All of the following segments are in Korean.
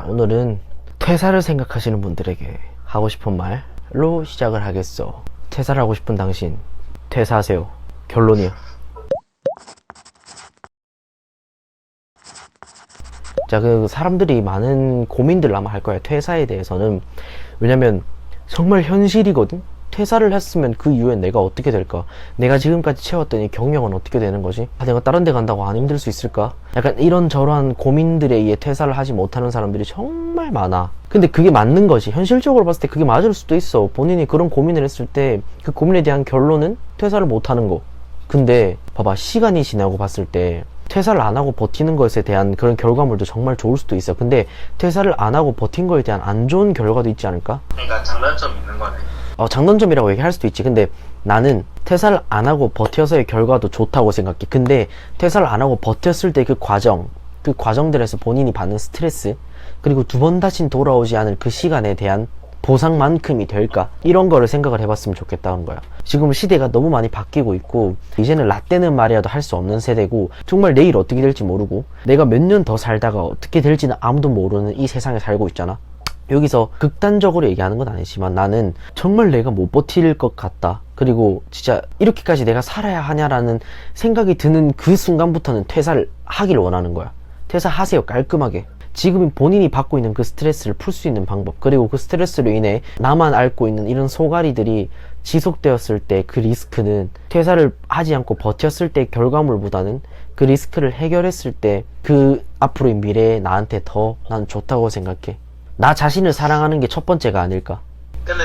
오늘은 퇴사를 생각하시는 분들에게 하고 싶은 말로 시작을 하겠어. 퇴사를 하고 싶은 당신, 퇴사하세요. 결론이야. 자, 사람들이 많은 고민들 아마 할 거야, 퇴사에 대해서는. 왜냐면 정말 현실이거든. 퇴사를 했으면 그 이후에 내가 어떻게 될까? 내가 지금까지 채웠던 이 경력은 어떻게 되는 거지? 내가 다른 데 간다고 안 힘들 수 있을까? 약간 이런저런 고민들에 의해 퇴사를 하지 못하는 사람들이 정말 많아. 근데 그게 맞는 거지. 현실적으로 봤을 때 그게 맞을 수도 있어. 본인이 그런 고민을 했을 때 그 고민에 대한 결론은 퇴사를 못하는 거. 근데 봐봐, 시간이 지나고 봤을 때 퇴사를 안 하고 버티는 것에 대한 그런 결과물도 정말 좋을 수도 있어. 근데 퇴사를 안 하고 버틴 거에 대한 안 좋은 결과도 있지 않을까? 그러니까 장단점이 있는 거네. 장단점이라고 얘기할 수도 있지. 근데 나는 퇴사를 안 하고 버텨서의 결과도 좋다고 생각해. 근데 퇴사를 안 하고 버텼을 때 그 과정들에서 본인이 받는 스트레스, 그리고 두 번 다신 돌아오지 않을 그 시간에 대한 보상만큼이 될까? 이런 거를 생각을 해봤으면 좋겠다는 거야. 지금 시대가 너무 많이 바뀌고 있고, 이제는 라떼는 말이라도 할 수 없는 세대고, 정말 내일 어떻게 될지 모르고, 내가 몇 년 더 살다가 어떻게 될지는 아무도 모르는 이 세상에 살고 있잖아. 여기서 극단적으로 얘기하는 건 아니지만 나는 정말 내가 못 버틸 것 같다, 그리고 진짜 이렇게까지 내가 살아야 하냐라는 생각이 드는 그 순간부터는 퇴사를 하길 원하는 거야. 퇴사하세요, 깔끔하게. 지금 본인이 받고 있는 그 스트레스를 풀 수 있는 방법, 그리고 그 스트레스로 인해 나만 앓고 있는 이런 소갈이들이 지속되었을 때 그 리스크는 퇴사를 하지 않고 버텼을 때 결과물보다는 그 리스크를 해결했을 때 그 앞으로의 미래에 나한테 더 난 좋다고 생각해. 나 자신을 사랑하는 게 첫 번째가 아닐까. 근데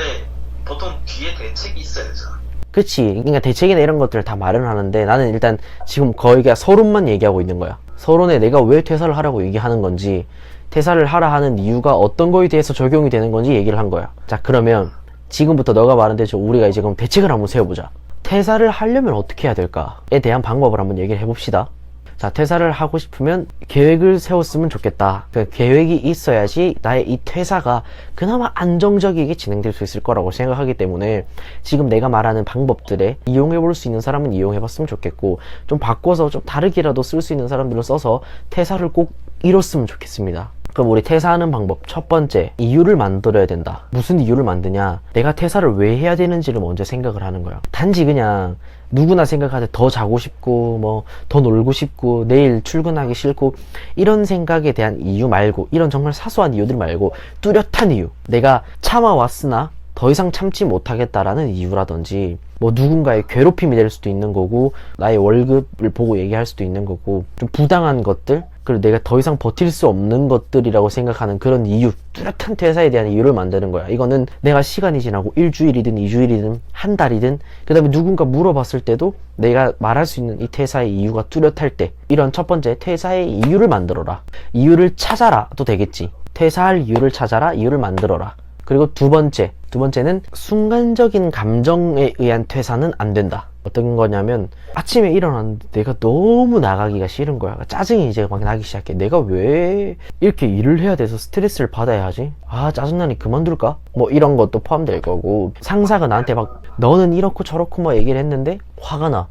보통 뒤에 대책이 있어야죠. 그치. 그러니까 대책이나 이런 것들을 다 마련하는데, 나는 일단 지금 거의 그냥 서론만 얘기하고 있는 거야. 서론에 내가 왜 퇴사를 하라고 얘기하는 건지, 퇴사를 하라 하는 이유가 어떤 거에 대해서 적용이 되는 건지 얘기를 한 거야. 자, 그러면 지금부터 너가 말한 대로 우리가 이제 그럼 대책을 한번 세워보자. 퇴사를 하려면 어떻게 해야 될까에 대한 방법을 한번 얘기를 해봅시다. 자, 퇴사를 하고 싶으면 계획을 세웠으면 좋겠다. 그 계획이 있어야지 나의 이 퇴사가 그나마 안정적이게 진행될 수 있을 거라고 생각하기 때문에, 지금 내가 말하는 방법들에 이용해볼 수 있는 사람은 이용해봤으면 좋겠고, 좀 바꿔서 좀 다르게라도 쓸 수 있는 사람들은 써서 퇴사를 꼭 이뤘으면 좋겠습니다. 그럼 우리 퇴사하는 방법, 첫 번째, 이유를 만들어야 된다. 무슨 이유를 만드냐? 내가 퇴사를 왜 해야 되는지를 먼저 생각을 하는 거야. 단지 그냥 누구나 생각할 때 더 자고 싶고, 뭐 더 놀고 싶고, 내일 출근하기 싫고, 이런 생각에 대한 이유 말고, 이런 정말 사소한 이유들 말고 뚜렷한 이유, 내가 참아왔으나 더 이상 참지 못하겠다라는 이유라든지, 뭐 누군가의 괴롭힘이 될 수도 있는 거고, 나의 월급을 보고 얘기할 수도 있는 거고, 좀 부당한 것들, 그리고 내가 더 이상 버틸 수 없는 것들이라고 생각하는 그런 이유, 뚜렷한 퇴사에 대한 이유를 만드는 거야. 이거는 내가 시간이 지나고 일주일이든 이주일이든 한 달이든, 그 다음에 누군가 물어봤을 때도 내가 말할 수 있는 이 퇴사의 이유가 뚜렷할 때, 이런 첫 번째, 퇴사의 이유를 만들어라. 이유를 찾아라도 되겠지. 퇴사할 이유를 찾아라, 이유를 만들어라. 그리고 두 번째는 순간적인 감정에 의한 퇴사는 안 된다. 어떤 거냐면, 아침에 일어났는데 내가 너무 나가기가 싫은 거야. 짜증이 이제 막 나기 시작해. 내가 왜 이렇게 일을 해야 돼서 스트레스를 받아야 하지? 짜증나니 그만둘까? 뭐 이런 것도 포함될 거고, 상사가 나한테 막 너는 이렇고 저렇고 뭐 얘기를 했는데 화가 나.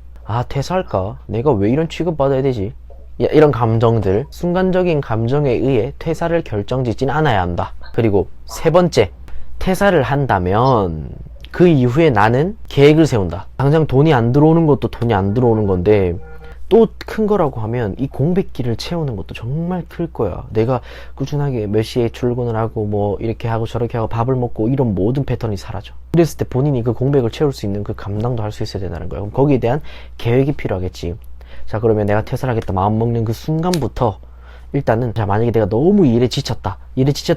퇴사할까? 내가 왜 이런 취급 받아야 되지? 이런 감정들, 순간적인 감정에 의해 퇴사를 결정짓진 않아야 한다. 그리고 세 번째, 퇴사를 한다면 그 이후에 나는 계획을 세운다. 당장 돈이 안 들어오는 것도 돈이 안 들어오는 건데, 또 큰 거라고 하면 이 공백기를 채우는 것도 정말 클 거야. 내가 꾸준하게 몇 시에 출근을 하고 뭐 이렇게 하고 저렇게 하고 밥을 먹고, 이런 모든 패턴이 사라져. 그랬을 때 본인이 그 공백을 채울 수 있는 그 감당도 할 수 있어야 된다는 거야. 그럼 거기에 대한 계획이 필요하겠지. 자, 그러면 내가 퇴사를 하겠다 마음먹는 그 순간부터 일단은, 자, 만약에 내가 너무 일에 지쳤다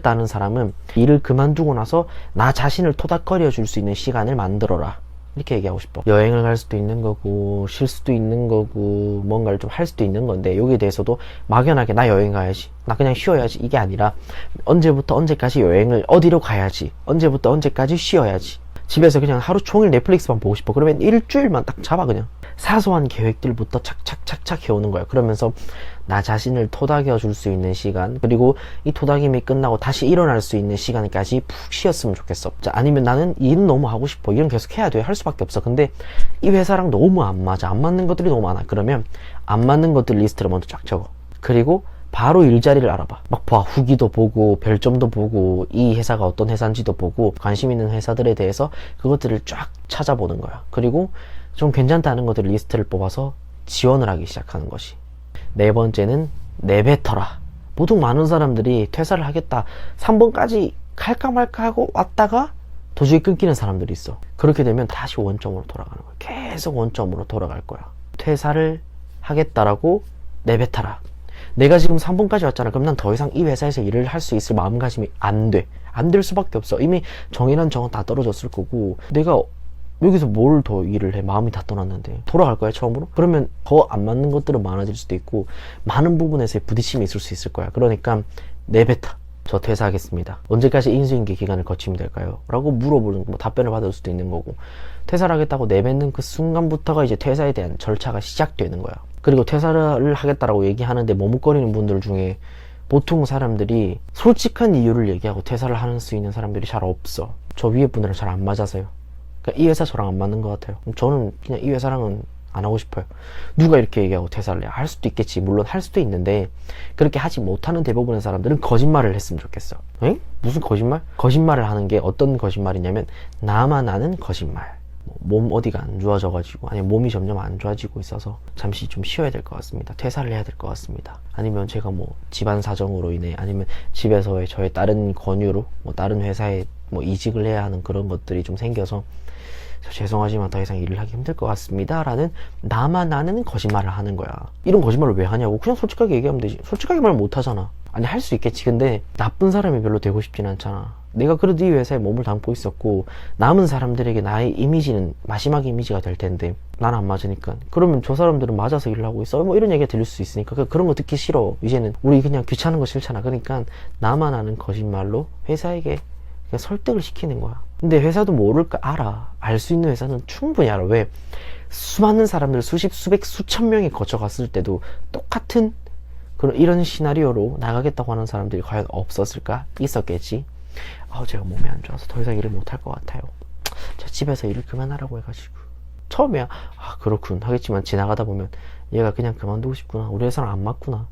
하는 사람은 일을 그만두고 나서 나 자신을 토닥거려 줄 수 있는 시간을 만들어라, 이렇게 얘기하고 싶어. 여행을 갈 수도 있는 거고, 쉴 수도 있는 거고, 뭔가를 좀 할 수도 있는 건데, 여기에 대해서도 막연하게 나 여행 가야지, 나 그냥 쉬어야지, 이게 아니라 언제부터 언제까지 여행을 어디로 가야지, 언제부터 언제까지 쉬어야지, 집에서 그냥 하루 종일 넷플릭스만 보고 싶어, 그러면 일주일만 딱 잡아. 그냥 사소한 계획들부터 착착착착 해오는 거야. 그러면서 나 자신을 토닥여 줄 수 있는 시간, 그리고 이 토닥임이 끝나고 다시 일어날 수 있는 시간까지 푹 쉬었으면 좋겠어. 자, 아니면 나는 일은 너무 하고 싶어, 일은 계속 해야 돼, 할 수밖에 없어. 근데 이 회사랑 너무 안 맞아, 안 맞는 것들이 너무 많아. 그러면 안 맞는 것들 리스트를 먼저 쫙 적어. 그리고 바로 일자리를 알아봐. 막 봐. 후기도 보고 별점도 보고 이 회사가 어떤 회사인지도 보고 관심 있는 회사들에 대해서 그것들을 쫙 찾아보는 거야. 그리고 좀 괜찮다는 것들 리스트를 뽑아서 지원을 하기 시작하는 것이. 네 번째는 내뱉어라. 보통 많은 사람들이 퇴사를 하겠다 3번까지 갈까 말까 하고 왔다가 도저히 끊기는 사람들이 있어. 그렇게 되면 다시 원점으로 돌아가는 거야. 계속 원점으로 돌아갈 거야. 퇴사를 하겠다라고 내뱉어라. 내가 지금 3번까지 왔잖아. 그럼 난 더 이상 이 회사에서 일을 할 수 있을 마음가짐이 안 돼. 안 될 수밖에 없어. 이미 정이란 정은 다 떨어졌을 거고 내가 여기서 뭘 더 일을 해. 마음이 다 떠났는데 돌아갈 거야 처음으로? 그러면 더 안 맞는 것들은 많아질 수도 있고 많은 부분에서의 부딪힘이 있을 수 있을 거야. 그러니까 내뱉어. 저 퇴사하겠습니다. 언제까지 인수인계 기간을 거치면 될까요? 라고 물어보는 뭐 답변을 받을 수도 있는 거고 퇴사를 하겠다고 내뱉는 그 순간부터가 이제 퇴사에 대한 절차가 시작되는 거야. 그리고 퇴사를 하겠다라고 얘기하는데 머뭇거리는 분들 중에 보통 사람들이 솔직한 이유를 얘기하고 퇴사를 할 수 있는 사람들이 잘 없어. 저 위에 분들은 잘 안 맞아서요. 그러니까 이 회사 저랑 안 맞는 것 같아요. 저는 그냥 이 회사랑은 안 하고 싶어요. 누가 이렇게 얘기하고 퇴사를 해? 할 수도 있겠지. 물론 할 수도 있는데 그렇게 하지 못하는 대부분의 사람들은 거짓말을 했으면 좋겠어. 에? 무슨 거짓말? 거짓말을 하는 게 어떤 거짓말이냐면 나만 아는 거짓말. 몸 어디가 안 좋아져가지고 아니면 몸이 점점 안 좋아지고 있어서 잠시 좀 쉬어야 될 것 같습니다. 퇴사를 해야 될 것 같습니다. 아니면 제가 뭐 집안 사정으로 인해 아니면 집에서의 저의 다른 권유로 뭐 다른 회사에 뭐 이직을 해야 하는 그런 것들이 좀 생겨서 죄송하지만 더 이상 일을 하기 힘들 것 같습니다 라는 나만 아는 거짓말을 하는 거야. 이런 거짓말을 왜 하냐고. 그냥 솔직하게 얘기하면 되지. 솔직하게 말 못하잖아. 아니 할 수 있겠지. 근데 나쁜 사람이 별로 되고 싶진 않잖아. 내가 그래도 이 회사에 몸을 담고 있었고 남은 사람들에게 나의 이미지는 마지막 이미지가 될 텐데 난 안 맞으니까 그러면 저 사람들은 맞아서 일을 하고 있어 뭐 이런 얘기가 들릴 수 있으니까 그런 거 듣기 싫어. 이제는 우리 그냥 귀찮은 거 싫잖아. 그러니까 나만 아는 거짓말로 회사에게 그냥 설득을 시키는 거야. 근데 회사도 모를까 알아. 알 수 있는 회사는 충분히 알아. 왜? 수많은 사람들 수십 수백 수천 명이 거쳐갔을 때도 똑같은 그런 이런 시나리오로 나가겠다고 하는 사람들이 과연 없었을까? 있었겠지. 제가 몸이 안 좋아서 더 이상 일을 못할 것 같아요. 저 집에서 일을 그만하라고 해가지고 처음에야 그렇군 하겠지만 지나가다 보면 얘가 그냥 그만두고 싶구나. 우리 회사랑 안 맞구나.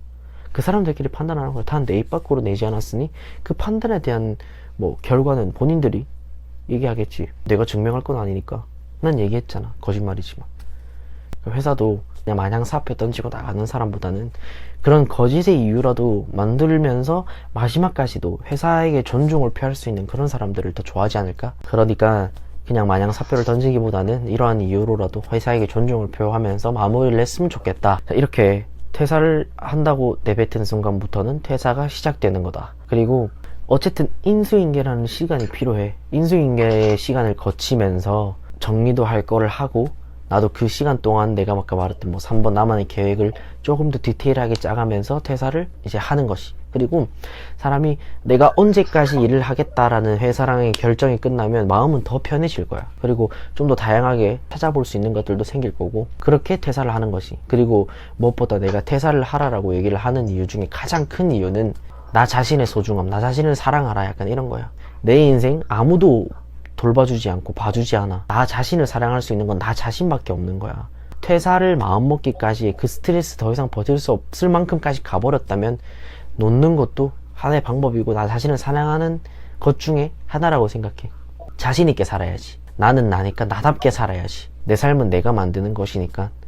그 사람들끼리 판단하는 걸 단 내 입 밖으로 내지 않았으니 그 판단에 대한 뭐 결과는 본인들이 얘기하겠지. 내가 증명할 건 아니니까. 난 얘기했잖아. 거짓말이지만. 회사도 그냥 마냥 사표 던지고 나가는 사람보다는 그런 거짓의 이유라도 만들면서 마지막까지도 회사에게 존중을 표할 수 있는 그런 사람들을 더 좋아하지 않을까? 그러니까 그냥 마냥 사표를 던지기보다는 이러한 이유로라도 회사에게 존중을 표하면서 마무리를 했으면 좋겠다. 이렇게 퇴사를 한다고 내뱉은 순간부터는 퇴사가 시작되는 거다. 그리고 어쨌든 인수인계라는 시간이 필요해. 인수인계의 시간을 거치면서 정리도 할 거를 하고 나도 그 시간 동안 내가 아까 말했던 뭐 3번 나만의 계획을 조금 더 디테일하게 짜가면서 퇴사를 이제 하는 것이. 그리고 사람이 내가 언제까지 일을 하겠다라는 회사랑의 결정이 끝나면 마음은 더 편해질 거야. 그리고 좀 더 다양하게 찾아볼 수 있는 것들도 생길 거고 그렇게 퇴사를 하는 것이. 그리고 무엇보다 내가 퇴사를 하라라고 얘기를 하는 이유 중에 가장 큰 이유는 나 자신의 소중함, 나 자신을 사랑하라 약간 이런 거야. 내 인생 아무도 돌봐주지 않고 봐주지 않아. 나 자신을 사랑할 수 있는 건 나 자신밖에 없는 거야. 퇴사를 마음먹기까지 그 스트레스 더 이상 버틸 수 없을 만큼까지 가버렸다면 놓는 것도 하나의 방법이고 나 자신을 사랑하는 것 중에 하나라고 생각해. 자신 있게 살아야지. 나는 나니까 나답게 살아야지. 내 삶은 내가 만드는 것이니까